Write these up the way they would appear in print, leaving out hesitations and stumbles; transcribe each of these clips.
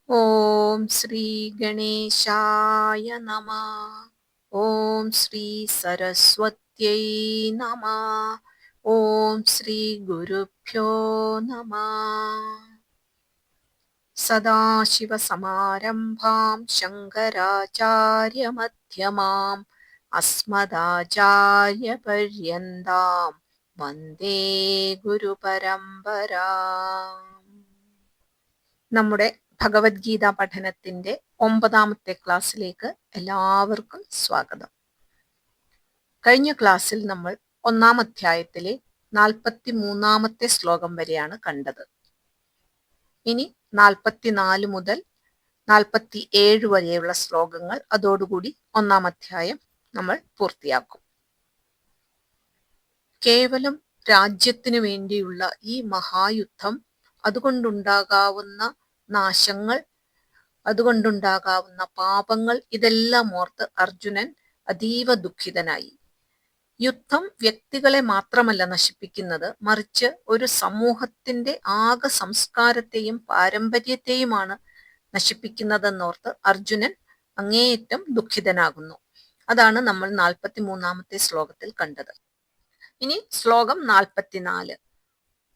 ഓം ശ്രീ ഗണേശായ നമ. ഓം ശ്രീ സരസ്വത്यै നമ. ഓം ശ്രീ ഗുരുഭ്യോ നമ. സദാശിവസമാരംഭാം ശങ്കരാചാര്യമധ്യമാം അസ്മദാചാര്യപര്യന്താം വന്ദേ ഗുരുപരമ്പരാം. നമ്മുടെ ഭഗവത്ഗീത പഠനത്തിന്റെ 9ാമത്തെ ക്ലാസ്സിലേക്ക് എല്ലാവർക്കും സ്വാഗതം. കഴിഞ്ഞ ക്ലാസ്സിൽ നമ്മൾ 1-ാം അധ്യായത്തിലെ 43ാമത്തെ ശ്ലോകം വരെയാണ് കണ്ടത്. ഇനി 44 മുതൽ 47 വരെയുള്ള ശ്ലോകങ്ങൾ, അതോടുകൂടി 1-ാം അധ്യായം നമ്മൾ പൂർത്തിയാക്കും. കേവലം രാജ്യത്തിനു വേണ്ടിയുള്ള ഈ മഹായുദ്ധം, അതുകൊണ്ടുണ്ടാകാവുന്ന നാശങ്ങൾ, അതുകൊണ്ടുണ്ടാകാവുന്ന പാപങ്ങൾ, ഇതെല്ലാം ഓർത്ത് അർജുനൻ അതീവ ദുഃഖിതനായി. യുദ്ധം വ്യക്തികളെ മാത്രമല്ല നശിപ്പിക്കുന്നത്, മറിച്ച് ഒരു സമൂഹത്തിന്റെ ആകെ സംസ്കാരത്തെയും പാരമ്പര്യത്തെയുമാണ് നശിപ്പിക്കുന്നതെന്നോർത്ത് അർജുനൻ അങ്ങേയറ്റം ദുഃഖിതനാകുന്നു. അതാണ് നമ്മൾ 43ാമത്തെ ശ്ലോകത്തിൽ കണ്ടത്. ഇനി ശ്ലോകം 44.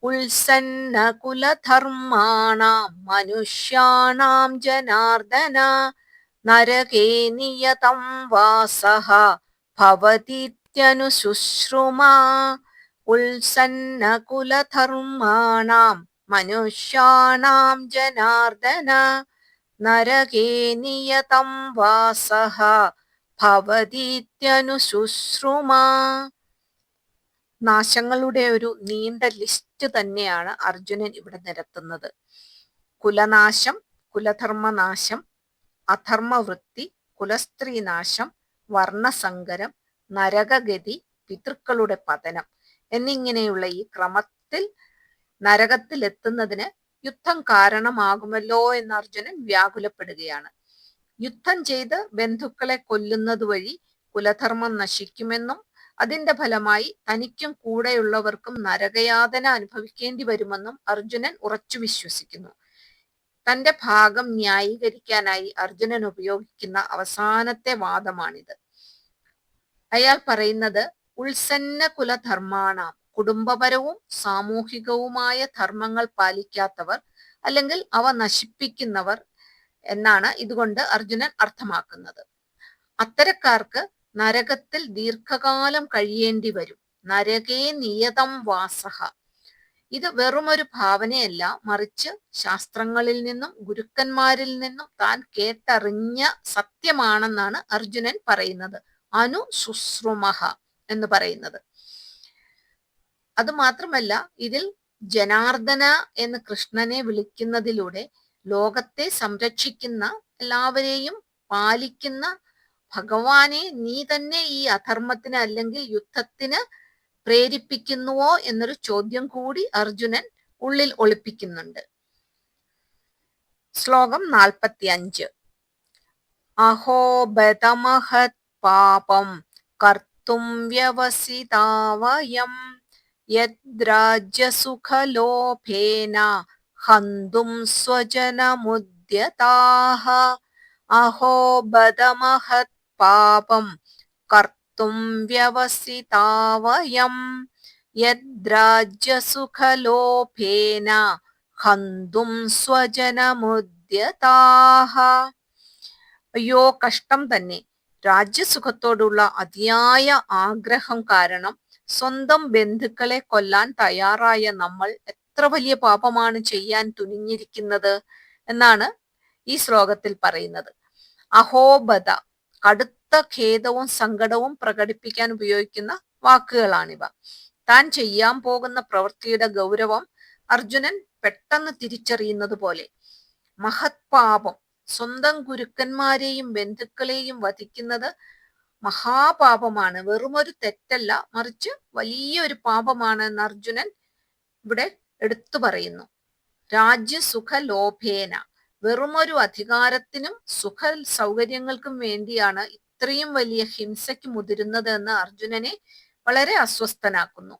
ഉത്സന്നകുലധർമാണാം മനുഷ്യാണാം ജനാർദ്ദന നരകേ നിയതം വാസഃ ഭവതീത്യനുശുശ്രുമാ. ഉത്സന്നകുലധർമാണാം മനുഷ്യാണാം ജനാർദ്ദന നരകേ നിയതം വാസഃ ഭവതീത്യനുശുശ്രുമാ. നാശങ്ങളുടെ ഒരു നീണ്ട ലിസ്റ്റ് തന്നെയാണ് അർജുനൻ ഇവിടെ നിരത്തുന്നത്. കുലനാശം, കുലധർമ്മനാശം, അധർമ്മവൃത്തി, കുലസ്ത്രീനാശം, വർണ്ണസങ്കരം, നരകഗതി, പിതൃക്കളുടെ പതനം എന്നിങ്ങനെയുള്ള ഈ ക്രമത്തിൽ നരകത്തിൽ എത്തുന്നതിന് യുദ്ധം കാരണമാകുമല്ലോ എന്ന് അർജുനൻ വ്യാകുലപ്പെടുകയാണ്. യുദ്ധം ചെയ്ത് ബന്ധുക്കളെ കൊല്ലുന്നത് വഴി കുലധർമ്മം നശിക്കുമെന്നും അതിന്റെ ഫലമായി തനിക്കും കൂടെയുള്ളവർക്കും നരകയാതന അനുഭവിക്കേണ്ടി വരുമെന്നും അർജുനൻ ഉറച്ചു വിശ്വസിക്കുന്നു. തന്റെ ഭാഗം ന്യായീകരിക്കാനായി അർജുനൻ ഉപയോഗിക്കുന്ന അവസാനത്തെ വാദമാണിത്. അയാൾ പറയുന്നത്, ഉത്സന്ന കുലധർമാണാം, കുടുംബപരവും സാമൂഹികവുമായ ധർമ്മങ്ങൾ പാലിക്കാത്തവർ അല്ലെങ്കിൽ അവ നശിപ്പിക്കുന്നവർ എന്നാണ് ഇതുകൊണ്ട് അർജുനൻ അർത്ഥമാക്കുന്നത്. അത്തരക്കാർക്ക് നരകത്തിൽ ദീർഘകാലം കഴിയേണ്ടി വരും. നരകേ നിയതം വാസഃ. ഇത് വെറുമൊരു ഭാവനയല്ല, മറിച്ച് ശാസ്ത്രങ്ങളിൽ നിന്നും ഗുരുക്കന്മാരിൽ നിന്നും താൻ കേട്ടറിഞ്ഞ സത്യമാണെന്നാണ് അർജുനൻ പറയുന്നത്. അനുശുശ്രുമഃ എന്ന് പറയുന്നത്. അതുമാത്രമല്ല, ഇതിൽ ജനാർദ്ദന എന്ന് കൃഷ്ണനെ വിളിക്കുന്നതിലൂടെ ലോകത്തെ സംരക്ഷിക്കുന്ന, എല്ലാവരെയും പാലിക്കുന്ന ഭഗവാനെ നീ തന്നെ ഈ അധർമ്മത്തിന് അല്ലെങ്കിൽ യുദ്ധത്തിന് പ്രേരിപ്പിക്കുന്നുവോ എന്നൊരു ചോദ്യം കൂടി അർജുനൻ ഉള്ളിൽ ഒളിപ്പിക്കുന്നുണ്ട്. ശ്ലോകം 45. അഹോ ബതമഹത് പാപം കർത്തും വ്യവസിതാ വയം യദ്രാജ്യസുഖലോഭേന ഹന്തും സ്വജനമുദ്യതാഃ. അഹോ ബതമഹത് പാപം കർത്തും വ്യവസിതാ വയം യദ്രാജ്യസുഖലോഭേന ഹന്തും സ്വജനമുദ്യതാഃ. അയ്യോ, കഷ്ടം തന്നെ! രാജ്യസുഖത്തോടുള്ള അതിയായ ആഗ്രഹം കാരണം സ്വന്തം ബന്ധുക്കളെ കൊല്ലാൻ തയ്യാറായ നമ്മൾ എത്ര വലിയ പാപമാണ് ചെയ്യാൻ തുനിഞ്ഞിരിക്കുന്നത് എന്നാണ് ഈ ശ്ലോകത്തിൽ പറയുന്നത്. അഹോബത, കടുത്ത ഖേദവും സങ്കടവും പ്രകടിപ്പിക്കാൻ ഉപയോഗിക്കുന്ന വാക്കുകളാണിവ. താൻ ചെയ്യാൻ പോകുന്ന പ്രവൃത്തിയുടെ ഗൗരവം അർജുനൻ പെട്ടെന്ന് തിരിച്ചറിയുന്നത് പോലെ. മഹത് പാപം, സ്വന്തം ഗുരുക്കന്മാരെയും ബന്ധുക്കളെയും വധിക്കുന്നത് മഹാപാപമാണ്. വെറുമൊരു തെറ്റല്ല, മറിച്ച് വലിയൊരു പാപമാണ് എന്ന് അർജുനൻ ഇവിടെ എടുത്തു പറയുന്നു. രാജ്യസുഖ ലോഭേന, വെറുമൊരു അധികാരത്തിനും സുഖ സൗകര്യങ്ങൾക്കും വേണ്ടിയാണ് ഇത്രയും വലിയ ഹിംസയ്ക്ക് മുതിരുന്നത് എന്ന് അർജുനനെ വളരെ അസ്വസ്ഥനാക്കുന്നു.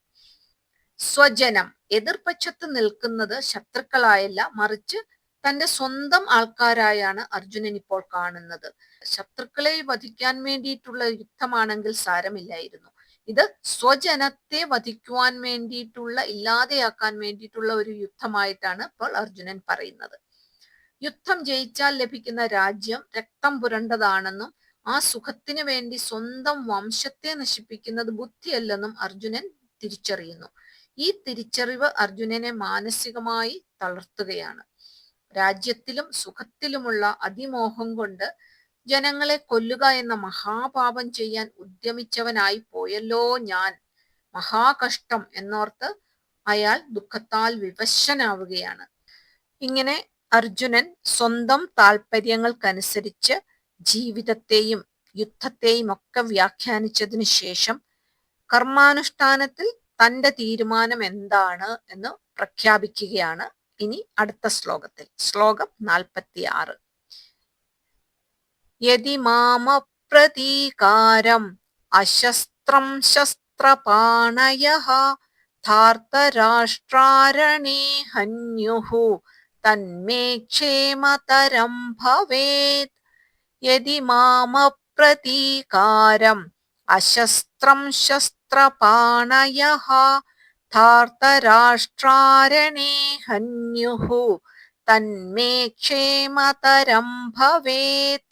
സ്വജനം, എതിർപക്ഷത്ത് നിൽക്കുന്നത് ശത്രുക്കളായല്ല, മറിച്ച് തന്റെ സ്വന്തം ആൾക്കാരായാണ് അർജുനൻ ഇപ്പോൾ കാണുന്നത്. ശത്രുക്കളെ വധിക്കാൻ വേണ്ടിയിട്ടുള്ള യുദ്ധമാണെങ്കിൽ സാരമില്ലായിരുന്നു. ഇത് സ്വജനത്തെ വധിക്കുവാൻ വേണ്ടിയിട്ടുള്ള, ഇല്ലാതെയാക്കാൻ വേണ്ടിയിട്ടുള്ള ഒരു യുദ്ധമായിട്ടാണ് ഇപ്പോൾ അർജുനൻ പറയുന്നത്. യുദ്ധം ജയിച്ചാൽ ലഭിക്കുന്ന രാജ്യം രക്തം പുരണ്ടതാണെന്നും ആ സുഖത്തിന് വേണ്ടി സ്വന്തം വംശത്തെ നശിപ്പിക്കുന്നത് ബുദ്ധിയല്ലെന്നും അർജുനൻ തിരിച്ചറിയുന്നു. ഈ തിരിച്ചറിവ് അർജുനനെ മാനസികമായി തളർത്തുകയാണ്. രാജ്യത്തിലും സുഖത്തിലുമുള്ള അതിമോഹം കൊണ്ട് ജനങ്ങളെ കൊല്ലുക എന്ന മഹാപാപം ചെയ്യാൻ ഉദ്യമിച്ചവനായി പോയല്ലോ ഞാൻ, മഹാകഷ്ടം എന്നോർത്ത് അയാൾ ദുഃഖത്താൽ വിവശനാവുകയാണ്. ഇങ്ങനെ അർജുനൻ സ്വന്തം താല്പര്യങ്ങൾക്കനുസരിച്ച് ജീവിതത്തെയും യുദ്ധത്തെയും ഒക്കെ വ്യാഖ്യാനിച്ചതിനു ശേഷം കർമാനുഷ്ഠാനത്തിൽ തന്റെ തീരുമാനം എന്താണ് എന്ന് പ്രഖ്യാപിക്കുകയാണ് ഇനി അടുത്ത ശ്ലോകത്തിൽ. ശ്ലോകം 46. യതി മാമപ്രതീകാരം അശസ്ത്രം ശസ്ത്രപാണയഃ ധാർത്തരാഷ്ട്രാരണേ ഹന്യുഃ തന്മേ ക്ഷേമതരം ഭവേത്. യതി മാമപ്രതീകാരം അശസ്ത്രം ശസ്ത്രപാണയഃ ധാർത്തരാഷ്ട്രാരണേ ഹന്യുഃ തന്മേ ക്ഷേമതരം ഭവേത്.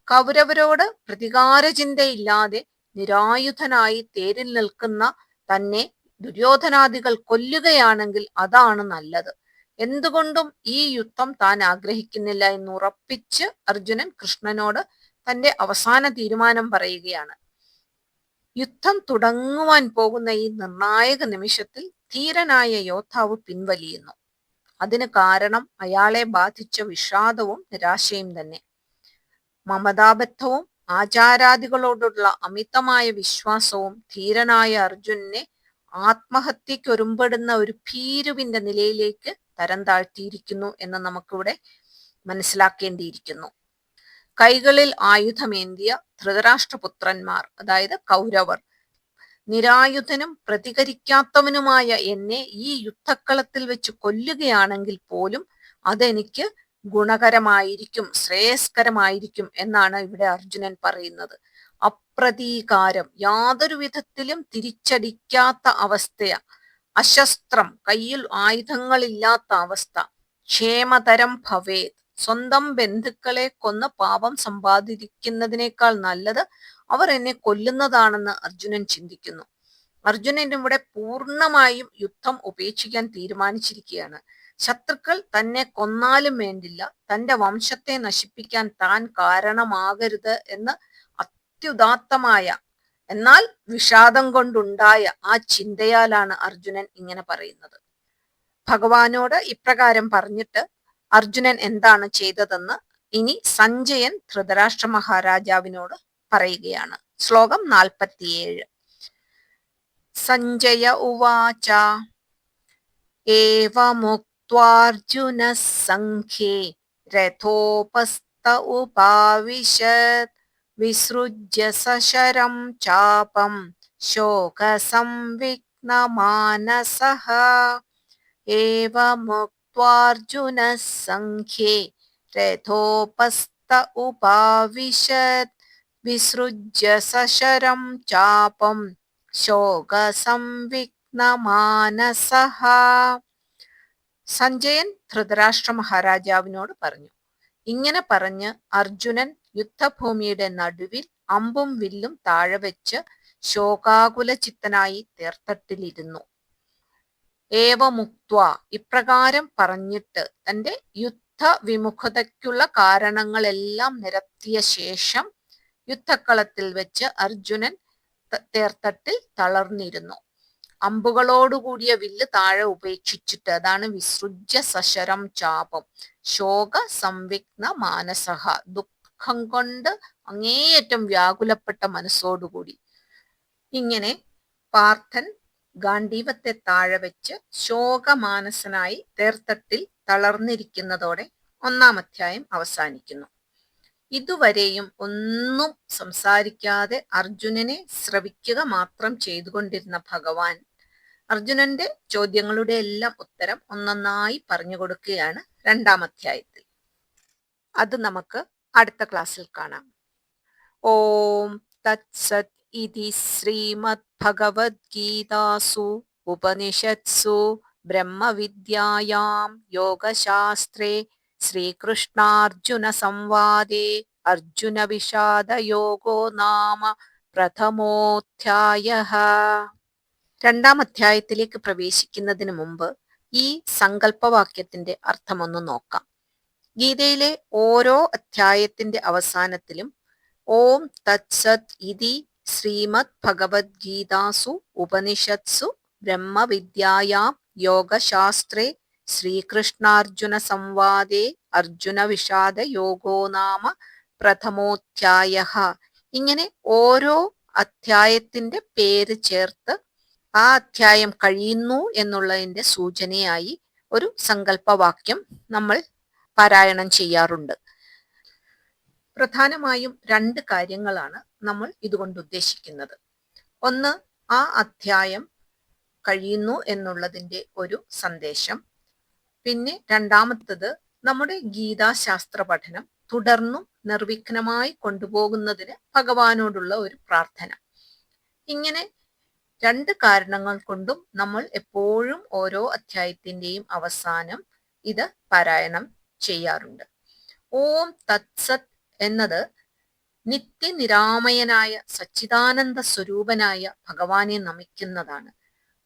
കൗരവരോട് പ്രതികാര ചിന്തയില്ലാതെ നിരായുധനായി തേരിൽ നിൽക്കുന്ന തന്നെ ദുര്യോധനാദികൾ കൊല്ലുകയാണെങ്കിൽ അതാണ് നല്ലത്. എന്തുകൊണ്ടും ഈ യുദ്ധം താൻ ആഗ്രഹിക്കുന്നില്ല എന്ന് ഉറപ്പിച്ച് അർജുനൻ കൃഷ്ണനോട് തന്റെ അവസാന തീരുമാനം പറയുകയാണ്. യുദ്ധം തുടങ്ങുവാൻ പോകുന്ന ഈ നിർണായക നിമിഷത്തിൽ ധീരനായ യോദ്ധാവ് പിൻവലിയുന്നു. അതിന് കാരണം അയാളെ ബാധിച്ച വിഷാദവും നിരാശയും തന്നെ. മമതാബദ്ധവും ആചാരാദികളോടുള്ള അമിതമായ വിശ്വാസവും ധീരനായ അർജുനനെ ആത്മഹത്യക്കൊരുമ്പെടുന്ന ഒരു ഭീരുവിന്റെ നിലയിലേക്ക് തരം താഴ്ത്തിയിരിക്കുന്നു എന്ന് നമുക്കിവിടെ മനസ്സിലാക്കേണ്ടിയിരിക്കുന്നു. കൈകളിൽ ആയുധമേന്തിയ ധൃതരാഷ്ട്രപുത്രന്മാർ, അതായത് കൗരവർ, നിരായുധനും പ്രതികരിക്കാത്തവനുമായ എന്നെ ഈ യുദ്ധക്കളത്തിൽ വെച്ച് കൊല്ലുകയാണെങ്കിൽ പോലും അതെനിക്ക് ഗുണകരമായിരിക്കും, ശ്രേയസ്കരമായിരിക്കും എന്നാണ് ഇവിടെ അർജുനൻ പറയുന്നത്. അപ്രതീകാരം, യാതൊരു വിധത്തിലും തിരിച്ചടിക്കാത്ത അവസ്ഥയ. അശസ്ത്രം, കയ്യിൽ ആയുധങ്ങളില്ലാത്ത അവസ്ഥ. ക്ഷേമതരം ഭവേത്, സ്വന്തം ബന്ധുക്കളെ കൊന്ന് പാപം സമ്പാദിക്കുന്നതിനേക്കാൾ നല്ലത് അവർ എന്നെ കൊല്ലുന്നതാണെന്ന് അർജുനൻ ചിന്തിക്കുന്നു. അർജുനൻ ഇവിടെ പൂർണ്ണമായും യുദ്ധം ഉപേക്ഷിക്കാൻ തീരുമാനിച്ചിരിക്കുകയാണ്. ശത്രുക്കൾ തന്നെ കൊന്നാലും വേണ്ടില്ല, തന്റെ വംശത്തെ നശിപ്പിക്കാൻ താൻ കാരണമാകരുത് എന്ന് അത്യുദാത്തമായ എന്നാൽ വിഷാദം കൊണ്ടുണ്ടായ ആ ചിന്തയാലാണ് അർജുനൻ ഇങ്ങനെ പറയുന്നത്. ഭഗവാനോട് ഇപ്രകാരം പറഞ്ഞിട്ട് അർജുനൻ എന്താണ് ചെയ്തതെന്ന് ഇനി സഞ്ജയൻ ധൃതരാഷ്ട്ര മഹാരാജാവിനോട് പറയുകയാണ്. ശ്ലോകം 47. സഞ്ജയ ഉവാച ഏവമുക്ത്വാർജുനഃ സംഖ്യേ രഥോപസ്ഥ ഉപാവിശത് വിസൃജ്യ സശരം ചാപം ശോകസംവിഘ്നമാനസഃ. ഏവമുക്ത്വാർജുനഃ സംഖ്യേ രഥോപസ്ഥ ഉപാവിശത് വിസൃജ്യ സശരം ചാപം ശോകസംവിഘ്നമാനസഃ. സഞ്ജയൻ ധൃതരാഷ്ട്ര മഹാരാജാവിനോട് പറഞ്ഞു. ഇങ്ങനെ പറഞ്ഞ് അർജുനൻ യുദ്ധഭൂമിയുടെ നടുവിൽ അമ്പും വില്ലും താഴെ വെച്ച് ശോകാകുല ചിത്തനായി തേർത്തട്ടിലിരുന്നു. ഏവമുക്ത്വ, ഇപ്രകാരം പറഞ്ഞിട്ട് തന്റെ യുദ്ധവിമുഖതയ്ക്കുള്ള കാരണങ്ങളെല്ലാം നിരത്തിയ ശേഷം യുദ്ധക്കളത്തിൽ വെച്ച് അർജുനൻ തേർത്തട്ടിൽ തളർന്നിരുന്നു. അമ്പുകളോടുകൂടിയ വില്ല് താഴെ ഉപേക്ഷിച്ചിട്ട്, അതാണ് വിസൃജ്യ സശരം ചാപം. ശോക സംവിഘ്ന മാനസഹ, ദുഃഖം കൊണ്ട് അങ്ങേയറ്റം വ്യാകുലപ്പെട്ട മനസ്സോടുകൂടി. ഇങ്ങനെ പാർത്ഥൻ ഗാണ്ഡീവത്തെ താഴെ വെച്ച് ശോകമാനസനായി തേർത്തട്ടിൽ തളർന്നിരിക്കുന്നതോടെ 1-ാം അധ്യായം അവസാനിക്കുന്നു. ഇതുവരെയും ഒന്നും സംസാരിക്കാതെ അർജുനനെ ശ്രവിക്കുക മാത്രം ചെയ്തുകൊണ്ടിരുന്ന ഭഗവാൻ അർജുനന്റെ ചോദ്യങ്ങളുടെ എല്ലാം ഉത്തരം ഒന്നൊന്നായി പറഞ്ഞു കൊടുക്കുകയാണ് 2-ാം അധ്യായത്തിൽ. അത് നമുക്ക് അടുത്ത ക്ലാസ്സിൽ കാണാം. ഓം തത്സത് ഇതി ശ്രീമദ് ഭഗവത്ഗീതാസു ഉപനിഷത്സു ബ്രഹ്മവിദ്യായാം യോഗശാസ്ത്രേ ശ്രീകൃഷ്ണാർജുന സംവാദേ അർജുന വിഷാദയോഗോ നാമ പ്രഥമോധ്യായഃ. 2-ാം അധ്യായത്തിലേക്ക് പ്രവേശിക്കുന്നതിന് മുമ്പ് ഈ സങ്കല്പവാക്യത്തിന്റെ അർത്ഥമൊന്ന് നോക്കാം. ഗീതയിലെ ഓരോ അധ്യായത്തിന്റെ അവസാനത്തിലും ഓം തത്സത് ഇതി ശ്രീമദ് ഭഗവത്ഗീതാസു ഉപനിഷത്സു ബ്രഹ്മവിദ്യായാം യോഗശാസ്ത്രേ ശ്രീകൃഷ്ണാർജുന സംവാദേ അർജുന വിഷാദ യോഗോ നാമ പ്രഥമോധ്യായഃ ഇങ്ങനെ ഓരോ അധ്യായത്തിന്റെ പേര് ചേർത്ത് ആ അധ്യായം കഴിയുന്നു എന്നുള്ളതിന്റെ സൂചനയായി ഒരു സങ്കല്പവാക്യം നമ്മൾ പാരായണം ചെയ്യാറുണ്ട്. പ്രധാനമായും 2 കാര്യങ്ങളാണ് നമ്മൾ ഇതുകൊണ്ട് ഉദ്ദേശിക്കുന്നത്. ഒന്ന്, ആ അധ്യായം കഴിയുന്നു എന്നുള്ളതിന്റെ ഒരു സന്ദേശം. പിന്നെ രണ്ടാമത്തത്, നമ്മുടെ ഗീതാശാസ്ത്ര പഠനം തുടർന്നും നിർവിഘ്നമായി കൊണ്ടുപോകുന്നതിന് ഭഗവാനോടുള്ള ഒരു പ്രാർത്ഥന. ഇങ്ങനെ 2 കാരണങ്ങൾ കൊണ്ടും നമ്മൾ എപ്പോഴും ഓരോ അധ്യായത്തിന്റെയും അവസാനം ഇത് പാരായണം ചെയ്യാറുണ്ട്. ഓം തത്സത് എന്നത് നിത്യനിരാമയനായ സച്ചിദാനന്ദ സ്വരൂപനായ ഭഗവാനെ നമിക്കുന്നതാണ്.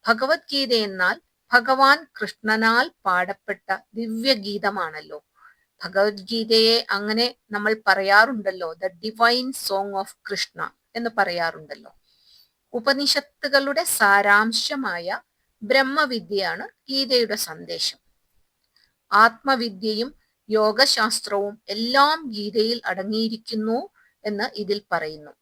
ഭഗവത്ഗീത എന്നാൽ ഭഗവാൻ കൃഷ്ണനാൽ പാടപ്പെട്ട ദിവ്യഗീതമാണല്ലോ. ഭഗവത്ഗീതയെ അങ്ങനെ നമ്മൾ പറയാറുണ്ടല്ലോ, the divine song of Krishna എന്ന് പറയാറുണ്ടല്ലോ. ഉപനിഷത്തുകളുടെ സാരാംശമായ ബ്രഹ്മവിദ്യയാണ് ഗീതയുടെ സന്ദേശം. ആത്മവിദ്യയും യോഗശാസ്ത്രവും എല്ലാം ഗീതയിൽ അടങ്ങിയിരിക്കുന്നു എന്ന് ഇതിൽ പറയുന്നു.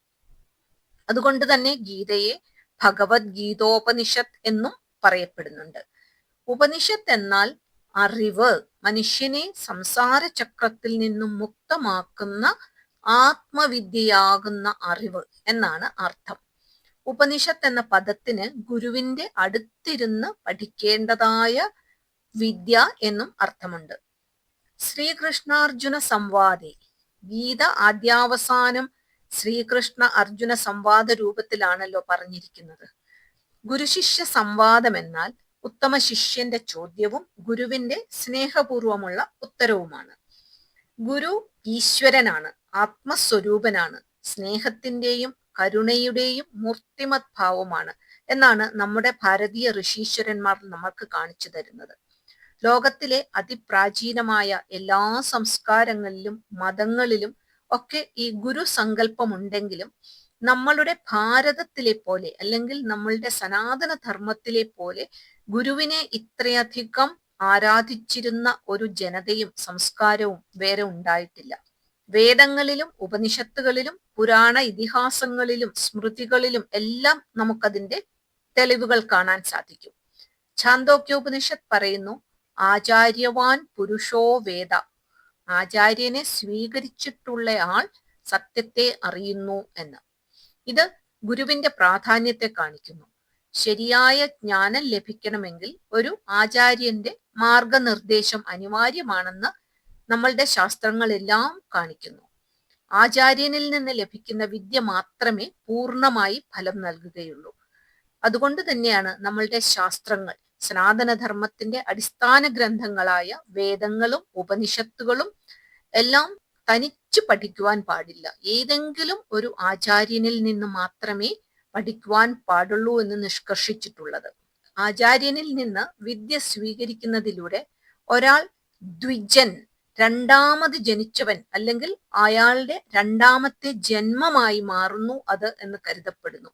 അതുകൊണ്ട് തന്നെ ഗീതയെ ഭഗവത്ഗീതോപനിഷത്ത് എന്നും പറയപ്പെടുന്നുണ്ട്. ഉപനിഷത്ത് എന്നാൽ അറിവ്, മനുഷ്യനെ സംസാര ചക്രത്തിൽ നിന്നും മുക്തമാക്കുന്ന ആത്മവിദ്യയാകുന്ന അറിവ് എന്നാണ് അർത്ഥം. ഉപനിഷത്ത് എന്ന പദത്തിന് ഗുരുവിന്റെ അടുത്തിരുന്ന് പഠിക്കേണ്ടതായ വിദ്യ എന്നും അർത്ഥമുണ്ട്. ശ്രീകൃഷ്ണാർജുന സംവാദേ, ഗീത ആദ്യാവസാനം ശ്രീകൃഷ്ണ അർജുന സംവാദ രൂപത്തിലാണല്ലോ പറഞ്ഞിരിക്കുന്നത്. ഗുരുശിഷ്യ സംവാദം എന്നാൽ ഉത്തമ ശിഷ്യന്റെ ചോദ്യവും ഗുരുവിന്റെ സ്നേഹപൂർവമുള്ള ഉത്തരവുമാണ്. ഗുരു ഈശ്വരനാണ്, ആത്മസ്വരൂപനാണ്, സ്നേഹത്തിന്റെയും കരുണയുടെയും മൂർത്തിമത് ഭാവമാണ് എന്നാണ് നമ്മുടെ ഭാരതീയ ഋഷീശ്വരന്മാർ നമ്മൾക്ക് കാണിച്ചു തരുന്നത്. ലോകത്തിലെ അതിപ്രാചീനമായ എല്ലാ സംസ്കാരങ്ങളിലും മതങ്ങളിലും ഒക്കെ ഈ ഗുരു സങ്കല്പമുണ്ടെങ്കിലും നമ്മളുടെ ഭാരതത്തിലെ പോലെ അല്ലെങ്കിൽ നമ്മളുടെ സനാതന ധർമ്മത്തിലെ പോലെ ഗുരുവിനെ ഇത്രയധികം ആരാധിച്ചിരുന്ന ഒരു ജനതയും സംസ്കാരവും വേറെ ഉണ്ടായിട്ടില്ല. വേദങ്ങളിലും ഉപനിഷത്തുകളിലും പുരാണ ഇതിഹാസങ്ങളിലും സ്മൃതികളിലും എല്ലാം നമുക്കതിന്റെ തെളിവുകൾ കാണാൻ സാധിക്കും. ഛാന്തോക്യോപനിഷത്ത് പറയുന്നു, ആചാര്യവാൻ പുരുഷോ വേദ, ആചാര്യനെ സ്വീകരിച്ചിട്ടുള്ള ആൾ സത്യത്തെ അറിയുന്നു എന്ന്. ഇത് ഗുരുവിന്റെ പ്രാധാന്യത്തെ കാണിക്കുന്നു. ശരിയായ ജ്ഞാനം ലഭിക്കണമെങ്കിൽ ഒരു ആചാര്യന്റെ മാർഗനിർദ്ദേശം അനിവാര്യമാണെന്ന് നമ്മളുടെ ശാസ്ത്രങ്ങളെല്ലാം കാണിക്കുന്നു. ആചാര്യനിൽ നിന്ന് ലഭിക്കുന്ന വിദ്യ മാത്രമേ പൂർണ്ണമായി ഫലം നൽകുകയുള്ളൂ. അതുകൊണ്ട് തന്നെയാണ് നമ്മളുടെ ശാസ്ത്രങ്ങൾ, സനാതനധർമ്മത്തിന്റെ അടിസ്ഥാന ഗ്രന്ഥങ്ങളായ വേദങ്ങളും ഉപനിഷത്തുകളും എല്ലാം തനിച്ചു പഠിക്കുവാൻ പാടില്ല. ഏതെങ്കിലും ഒരു ആചാര്യനിൽ നിന്ന് മാത്രമേ പഠിക്കുവാൻ പാടുള്ളൂ എന്ന് നിഷ്കർഷിച്ചിട്ടുള്ളത്. ആചാര്യനിൽ നിന്ന് വിദ്യ സ്വീകരിക്കുന്നതിലൂടെ ഒരാൾ ദ്വിജൻ, രണ്ടാമത് ജനിച്ചവൻ അല്ലെങ്കിൽ അയാളുടെ രണ്ടാമത്തെ ജന്മമായി മാറുന്നു അത് എന്ന് കരുതപ്പെടുന്നു.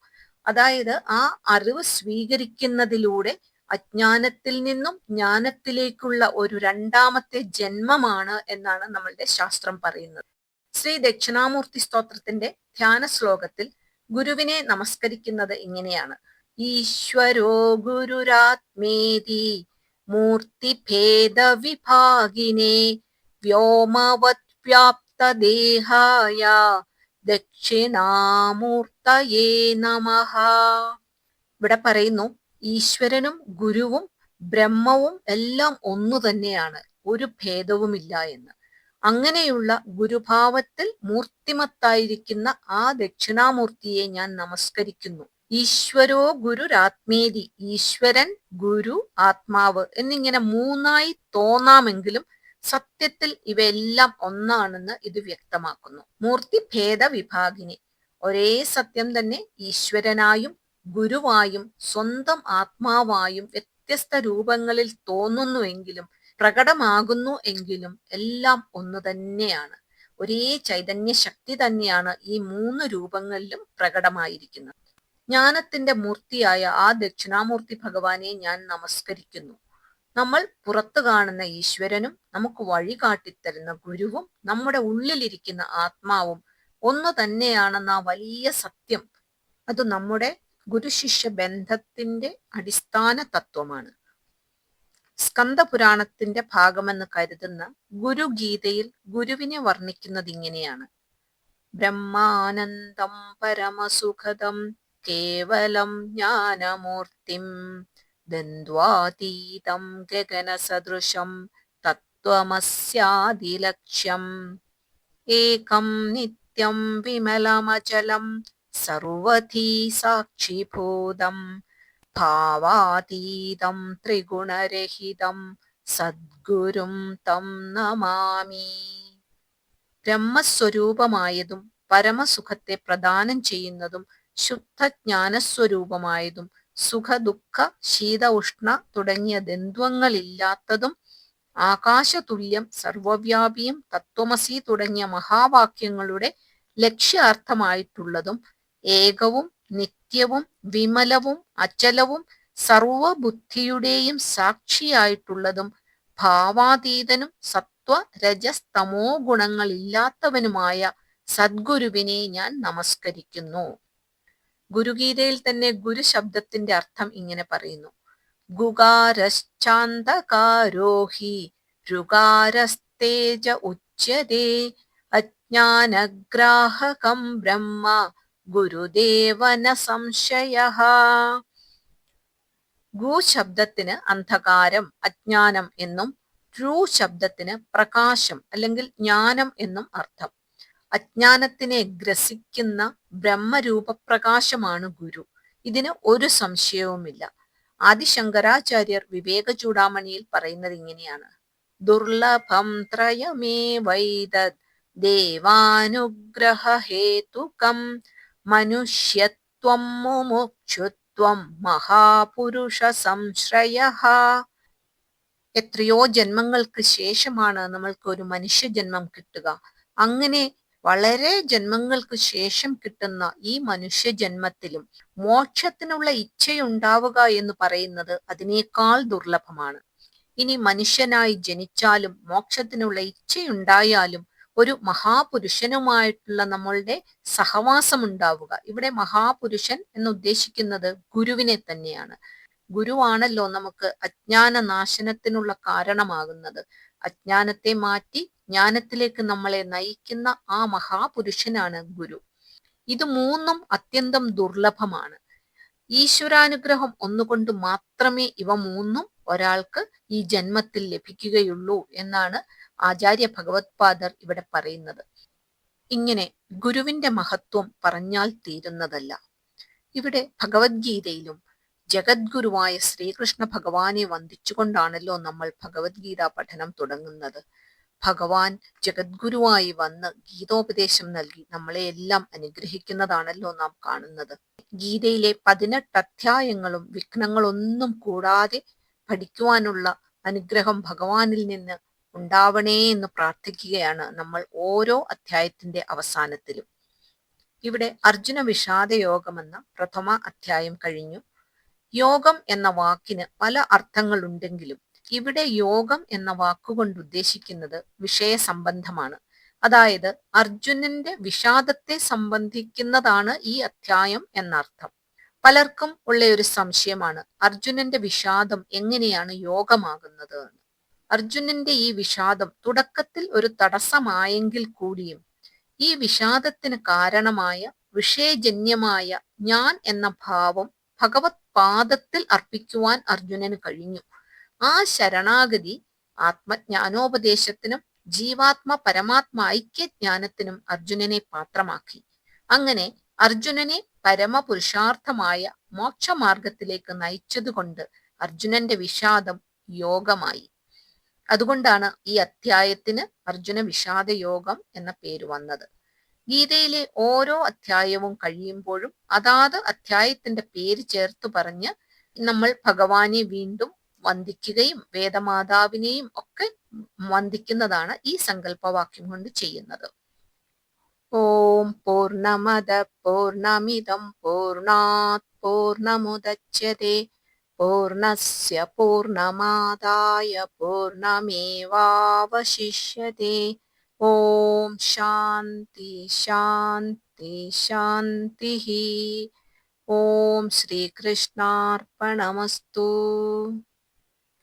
അതായത് ആ അറിവ് സ്വീകരിക്കുന്നതിലൂടെ അജ്ഞാനത്തിൽ നിന്നും ജ്ഞാനത്തിലേക്കുള്ള ഒരു രണ്ടാമത്തെ ജന്മമാണ് എന്നാണ് നമ്മളുടെ ശാസ്ത്രം പറയുന്നത്. ശ്രീ ദക്ഷിണാമൂർത്തി സ്തോത്രത്തിന്റെ ധ്യാന ശ്ലോകത്തിൽ ഗുരുവിനെ നമസ്കരിക്കുന്നത് ഇങ്ങനെയാണ്: ഈശ്വരോ ഗുരുരാത്മേതി മൂർത്തിഭേദ വിഭാഗിനെ വ്യോമവത് വ്യാപ്ത ദേഹായ ദക്ഷിണാമൂർത്തയേ നമഃ. ഇവിടെ പറയുന്നു, ഈശ്വരനും ഗുരുവും ബ്രഹ്മവും എല്ലാം ഒന്നു തന്നെയാണ്, ഒരു ഭേദവുമില്ല എന്ന്. അങ്ങനെയുള്ള ഗുരുഭാവത്തിൽ മൂർത്തിമത്തായിരിക്കുന്ന ആ ദക്ഷിണാമൂർത്തിയെ ഞാൻ നമസ്കരിക്കുന്നു. ഈശ്വരോ ഗുരുരാത്മേതി, ഈശ്വരൻ ഗുരു ആത്മാവ് എന്നിങ്ങനെ മൂന്നായി തോന്നാമെങ്കിലും സത്യത്തിൽ ഇവയെല്ലാം ഒന്നാണെന്ന് ഇത് വ്യക്തമാക്കുന്നു. മൂർത്തി ഭേദ വിഭാഗിനി, ഒരേ സത്യം തന്നെ ഈശ്വരനായും ഗുരുവായും സ്വന്തം ആത്മാവായും വ്യത്യസ്ത രൂപങ്ങളിൽ തോന്നുന്നുവെങ്കിലും പ്രകടമാകുന്നു എങ്കിലും എല്ലാം ഒന്നു തന്നെയാണ്. ഒരേ ചൈതന്യ ശക്തി തന്നെയാണ് ഈ മൂന്ന് രൂപങ്ങളിലും പ്രകടമായിരിക്കുന്നത്. ജ്ഞാനത്തിന്റെ മൂർത്തിയായ ആ ദക്ഷിണാമൂർത്തി ഭഗവാനെ ഞാൻ നമസ്കരിക്കുന്നു. നമ്മൾ പുറത്തു കാണുന്ന ഈശ്വരനും നമുക്ക് വഴി കാട്ടിത്തരുന്ന ഗുരുവും നമ്മുടെ ഉള്ളിലിരിക്കുന്ന ആത്മാവും ഒന്നു തന്നെയാണെന്ന ആ വലിയ സത്യം, അത് നമ്മുടെ ഗുരുശിഷ്യ ബന്ധത്തിന്റെ അടിസ്ഥാന തത്വമാണ്. സ്കന്ദപുരാണത്തിന്റെ ഭാഗമെന്ന് കരുതുന്ന ഗുരുഗീതയിൽ ഗുരുവിനെ വർണ്ണിക്കുന്നത് ഇങ്ങനെയാണ്: ബ്രഹ്മാനന്ദം പരമസുഖദം കേവലം ജ്ഞാനമൂർത്തിം ദ്വന്ദ്വാതീതം ഗഗനസദൃശം തത്വമസ്യാദിലക്ഷ്യം ഏകം നിത്യം വിമലമചലം സർവധി സാക്ഷിഭൂതം ഭാവാതീതം ത്രിഗുണരഹിതം സദ്ഗുരും തം നമാമി. ബ്രഹ്മസ്വരൂപമായതും പരമസുഖത്തെ പ്രദാനം ചെയ്യുന്നതും ശുദ്ധജ്ഞാനസ്വരൂപമായതും സുഖദുഃഖ ശീത ഉഷ്ണ തുടങ്ങിയ ദ്വന്ദ്വങ്ങളില്ലാത്തതും ആകാശതുല്യം സർവവ്യാപിയും തത്വമസി തുടങ്ങിയ മഹാവാക്യങ്ങളുടെ ലക്ഷ്യാർത്ഥമായിട്ടുള്ളതും ഏകവും നിത്യവും വിമലവും അചലവും സർവബുദ്ധിയുടെയും സാക്ഷിയായിട്ടുള്ളതും ഭാവാതീതനും സത്വ രജസ്തമോ ഗുണങ്ങളില്ലാത്തവനുമായ സദ്ഗുരുവിനെ ഞാൻ നമസ്കരിക്കുന്നു. ഗുരുഗീതയിൽ തന്നെ ഗുരു ശബ്ദത്തിന്റെ അർത്ഥം ഇങ്ങനെ പറയുന്നു: ഗുകാരശ്ചാന്തകാരോഹി ഋകാരസ്തേജ ഉച്യതേ അജ്ഞാനഗ്രാഹകം ബ്രഹ്മ ഗുരുദേവന സംശയഃ. ഗു ശബ്ദത്തിന് അന്ധകാരം, അജ്ഞാനം എന്നും രു ശബ്ദത്തിന് പ്രകാശം അല്ലെങ്കിൽ ജ്ഞാനം എന്നും അർത്ഥം. അജ്ഞാനത്തിനെ ഗ്രസിക്കുന്ന ബ്രഹ്മരൂപപ്രകാശമാണ് ഗുരു. ഇതിന് ഒരു സംശയവുമില്ല. ആദിശങ്കരാചാര്യർ വിവേക ചൂടാമണിയിൽ പറയുന്നത് ഇങ്ങനെയാണ്: ദുർലഭം ത്രയമേവൈതദ് ദേവാനുഗ്രഹ ഹേതുകം മനുഷ്യത്വം മുമുക്ഷുത്വം മഹാപുരുഷ സംശ്രയഃ. എത്രയോ ജന്മങ്ങൾക്ക് ശേഷമാണ് നമ്മൾക്ക് ഒരു മനുഷ്യജന്മം കിട്ടുക. അങ്ങനെ വളരെ ജന്മങ്ങൾക്ക് ശേഷം കിട്ടുന്ന ഈ മനുഷ്യജന്മത്തിലും മോക്ഷത്തിനുള്ള ഇച്ഛയുണ്ടാവുക എന്ന് പറയുന്നത് അതിനേക്കാൾ ദുർലഭമാണ്. ഇനി മനുഷ്യനായി ജനിച്ചാലും മോക്ഷത്തിനുള്ള ഇച്ഛയുണ്ടായാലും ഒരു മഹാപുരുഷനുമായിട്ടുള്ള നമ്മളുടെ സഹവാസം ഉണ്ടാവുക. ഇവിടെ മഹാപുരുഷൻ എന്ന് ഉദ്ദേശിക്കുന്നത് ഗുരുവിനെ തന്നെയാണ്. ഗുരുവാണല്ലോ നമുക്ക് അജ്ഞാന നാശനത്തിനുള്ള കാരണമാകുന്നത്. അജ്ഞാനത്തെ മാറ്റി ജ്ഞാനത്തിലേക്ക് നമ്മളെ നയിക്കുന്ന ആ മഹാപുരുഷനാണ് ഗുരു. ഇത് മൂന്നും അത്യന്തം ദുർലഭമാണ്. ഈശ്വരാനുഗ്രഹം ഒന്നുകൊണ്ട് മാത്രമേ ഇവ മൂന്നും ഒരാൾക്ക് ഈ ജന്മത്തിൽ ലഭിക്കുകയുള്ളൂ എന്നാണ് ആചാര്യ ഭഗവത്പാദർ ഇവിടെ പറയുന്നത്. ഇങ്ങനെ ഗുരുവിന്റെ മഹത്വം പറഞ്ഞാൽ തീരുന്നതല്ല. ഇവിടെ ഭഗവത്ഗീതയിലും ജഗദ്ഗുരുവായ ശ്രീകൃഷ്ണ ഭഗവാനെ വന്ദിച്ചുകൊണ്ടാണല്ലോ നമ്മൾ ഭഗവത്ഗീത പഠനം തുടങ്ങുന്നത്. ഭഗവാൻ ജഗദ്ഗുരുവായി വന്ന് ഗീതോപദേശം നൽകി നമ്മളെ എല്ലാം അനുഗ്രഹിക്കുന്നതാണല്ലോ നാം കാണുന്നത്. ഗീതയിലെ 18 അധ്യായങ്ങളും വിഘ്നങ്ങളൊന്നും കൂടാതെ പഠിക്കുവാനുള്ള അനുഗ്രഹം ഭഗവാനിൽ നിന്ന് ഉണ്ടാവണേ എന്ന് പ്രാർത്ഥിക്കുകയാണ് നമ്മൾ ഓരോ അധ്യായത്തിന്റെ അവസാനത്തിലും. ഇവിടെ അർജുന വിഷാദ യോഗം എന്ന പ്രഥമ അധ്യായം കഴിഞ്ഞു. യോഗം എന്ന വാക്കിന് പല അർത്ഥങ്ങളുണ്ടെങ്കിലും ഇവിടെ യോഗം എന്ന വാക്കുകൊണ്ട് ഉദ്ദേശിക്കുന്നത് വിഷയസംബന്ധമാണ്. അതായത് അർജുനന്റെ വിഷാദത്തെ സംബന്ധിക്കുന്നതാണ് ഈ അധ്യായം എന്നർത്ഥം. പലർക്കും ഉള്ള ഒരു സംശയമാണ് അർജുനന്റെ വിഷാദം എങ്ങനെയാണ് യോഗമാകുന്നത് എന്ന്. അർജുനന്റെ ഈ വിഷാദം തുടക്കത്തിൽ ഒരു തടസ്സമായെങ്കിൽ കൂടിയും ഈ വിഷാദത്തിന് കാരണമായ വിഷയജന്യമായ ഞാൻ എന്ന ഭാവം ഭഗവത് പാദത്തിൽ അർപ്പിക്കുവാൻ അർജുനന് കഴിഞ്ഞു. ആ ശരണാഗതി ആത്മജ്ഞാനോപദേശത്തിനും ജീവാത്മ പരമാത്മ ഐക്യജ്ഞാനത്തിനും അർജുനനെ പാത്രമാക്കി. അങ്ങനെ അർജുനനെ പരമപുരുഷാർത്ഥമായ മോക്ഷമാർഗത്തിലേക്ക് നയിച്ചതുകൊണ്ട് അർജുനന്റെ വിഷാദം യോഗമായി. അതുകൊണ്ടാണ് ഈ അധ്യായത്തിന് അർജുന വിഷാദ യോഗം എന്ന പേര് വന്നത്. ഗീതയിലെ ഓരോ അധ്യായവും കഴിയുമ്പോഴും അതാത് അധ്യായത്തിന്റെ പേര് ചേർത്ത് പറഞ്ഞ് നമ്മൾ ഭഗവാനെ വീണ്ടും വന്ദിക്കുകയും വേദമാതാവിനെയും ഒക്കെ വന്ദിക്കുന്നതാണ് ഈ സങ്കല്പവാക്യം കൊണ്ട് ചെയ്യുന്നത്. ഓം പൂർണ്ണമദ പൂർണ്ണമിദം പൂർണ്ണാത് പൂർണ്ണമുദച്യതേ പൂർണ്ണസ്യ പൂർണ്ണമാദായ പൂർണ്ണമേവാവശിഷ്യതേ. ഓം ശാന്തി ശാന്തി ശാന്തി. ഓം ശ്രീകൃഷ്ണാർപ്പണമസ്തു.